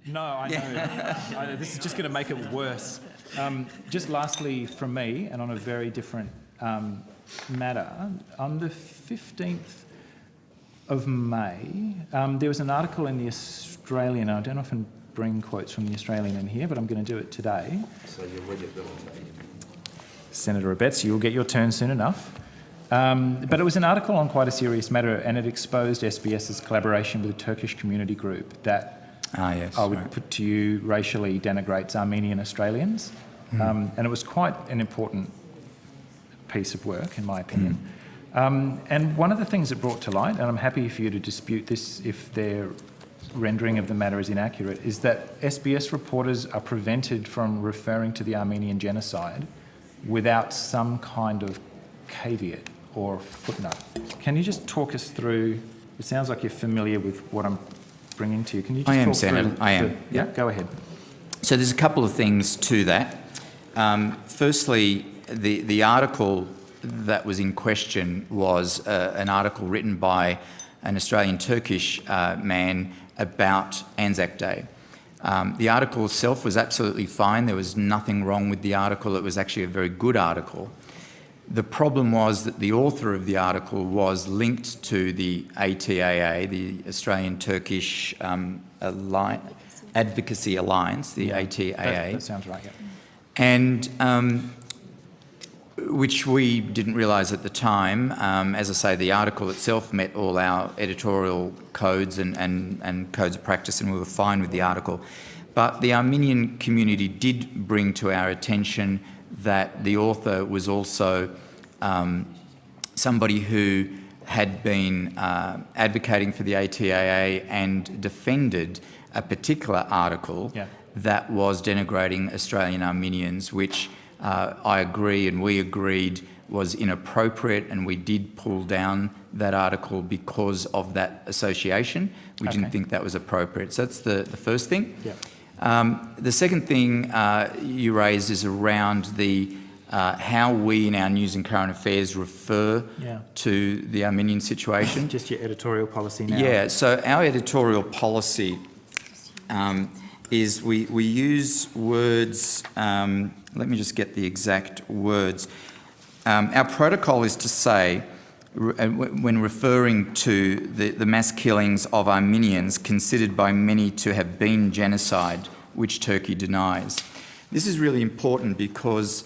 No, I know. This is just going to make it worse. Just lastly from me, and on a very different matter, on the 15th of May, there was an article in the Australian. I don't often bring quotes from the Australian in here, but I'm going to do it today. So you'll read it, Senator Ebeid, so you'll get your turn soon enough. But it was an article on quite a serious matter, and it exposed SBS's collaboration with a Turkish community group that I would put to you racially denigrates Armenian Australians. And it was quite an important piece of work, in my opinion. And one of the things it brought to light, and I'm happy for you to dispute this if their rendering of the matter is inaccurate, is that SBS reporters are prevented from referring to the Armenian genocide without some kind of caveat or footnote. Can you just talk us through, it sounds like you're familiar with what I'm bringing to you. Can you just I am, talk Senator. through I am. Yeah, go ahead. So there's a couple of things to that. Firstly, the article that was in question was an article written by an Australian Turkish man about Anzac Day. The article itself was absolutely fine. There was nothing wrong with the article. It was actually a very good article. The problem was that the author of the article was linked to the ATAA, the Australian Turkish Advocacy Alliance, the ATAA. That sounds right, yeah. And which we didn't realise at the time. As I say, the article itself met all our editorial codes and codes of practice, and we were fine with the article. But the Armenian community did bring to our attention that the author was also somebody who had been advocating for the ATAA and defended a particular article that was denigrating Australian Armenians, which I agree and we agreed was inappropriate, and we did pull down that article because of that association. We didn't think that was appropriate. So that's the first thing. The second thing you raised is around the how we in our news and current affairs refer to the Armenian situation. Just your editorial policy now. Yeah, so our editorial policy is we use words, let me just get the exact words. Our protocol is to say, when referring to the mass killings of Armenians considered by many to have been genocide, which Turkey denies. This is really important because,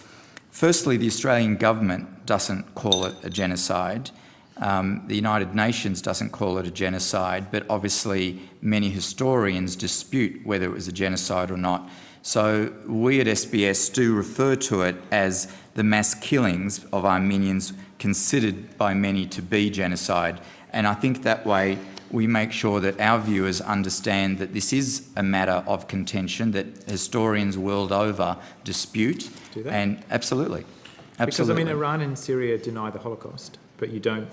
firstly, the Australian government doesn't call it a genocide. The United Nations doesn't call it a genocide, but obviously many historians dispute whether it was a genocide or not. So we at SBS do refer to it as the mass killings of Armenians considered by many to be genocide. And I think that way we make sure that our viewers understand that this is a matter of contention that historians world over dispute. Do they? And absolutely. Because, I mean, Iran and Syria deny the Holocaust, but you don't,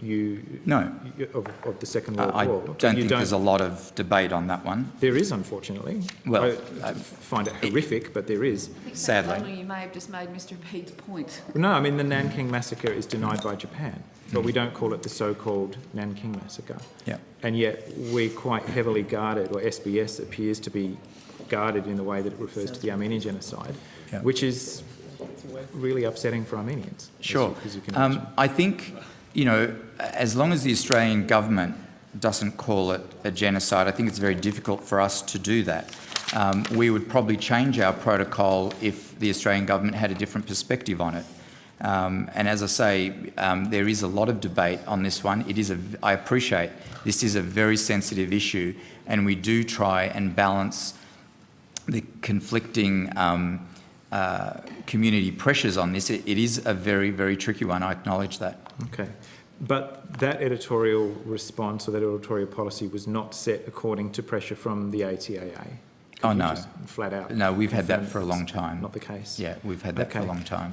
of the Second World I War. don't think there's a lot of debate on that one. There is, unfortunately. Well, I find it horrific, but there is. Sadly. You may have just made Mr. Ebeid's point. No, I mean, the Nanking massacre is denied by Japan, but we don't call it the so-called Nanking massacre. Yeah. And yet we're quite heavily guarded, or SBS appears to be guarded in the way that it refers to the Armenian genocide, which is really upsetting for Armenians. Sure. As you can imagine. I think, you know, as long as the Australian government doesn't call it a genocide, I think it's very difficult for us to do that. We would probably change our protocol if the Australian government had a different perspective on it. And as I say, there is a lot of debate on this one. I appreciate this is a very sensitive issue, and we do try and balance the conflicting community pressures on this. It is a very, very tricky one. I acknowledge that. Okay. But that editorial response or that editorial policy was not set according to pressure from the ATAA? Oh, no. Flat out. No, we've had that for a long time. Not the case? Yeah, we've had that for a long time.